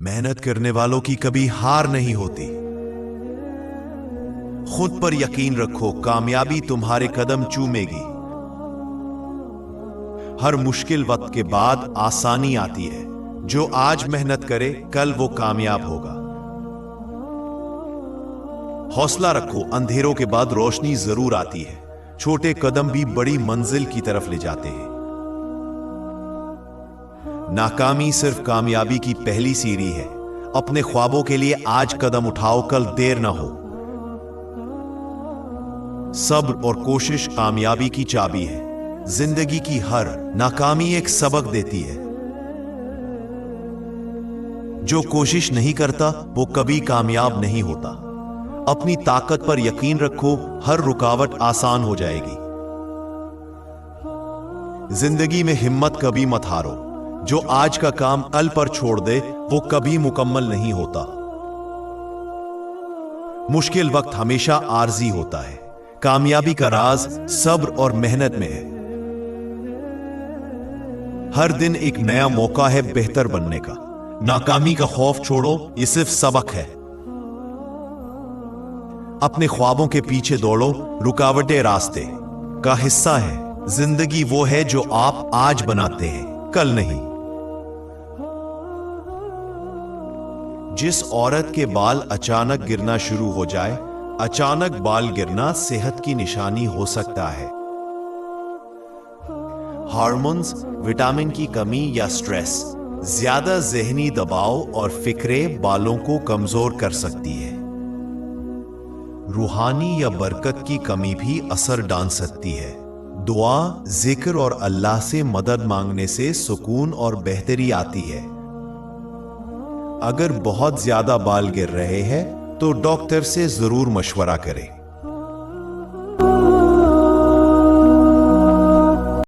मेहनत करने वालों की कभी हार नहीं होती। खुद पर यकीन रखो, कामयाबी तुम्हारे कदम चूमेगी। हर मुश्किल वक्त के बाद आसानी आती है। जो आज मेहनत करे कल वो कामयाब होगा। हौसला रखो, अंधेरों के बाद रोशनी जरूर आती है। छोटे कदम भी बड़ी मंजिल की तरफ ले जाते हैं। नाकामी सिर्फ कामयाबी की पहली सीढ़ी है। अपने ख्वाबों के लिए आज कदम उठाओ, कल देर ना हो। सब्र और कोशिश कामयाबी की चाबी है। जिंदगी की हर नाकामी एक सबक देती है। जो कोशिश नहीं करता वो कभी कामयाब नहीं होता। अपनी ताकत पर यकीन रखो, हर रुकावट आसान हो जाएगी। जिंदगी में हिम्मत कभी मत हारो। जो आज का काम कल पर छोड़ दे वो कभी मुकम्मल नहीं होता। मुश्किल वक्त हमेशा आर्जी होता है। कामयाबी का राज सब्र और मेहनत में है। हर दिन एक नया मौका है बेहतर बनने का। नाकामी का खौफ छोड़ो, ये सिर्फ सबक है। अपने ख्वाबों के पीछे दौड़ो, रुकावटें रास्ते का हिस्सा है। जिंदगी वो है जो आप आज बनाते हैं, कल नहीं। जिस औरत के बाल अचानक गिरना शुरू हो जाए, अचानक बाल गिरना सेहत की निशानी हो सकता है। हार्मोन्स, विटामिन की कमी या स्ट्रेस, ज्यादा जहनी दबाव और फिक्रें बालों को कमजोर कर सकती है। रूहानी या बरकत की कमी भी असर डाल सकती है। दुआ, जिक्र और अल्लाह से मदद मांगने से सुकून और बेहतरी आती है। अगर बहुत ज्यादा बाल गिर रहे हैं तो डॉक्टर से जरूर मशवरा करें।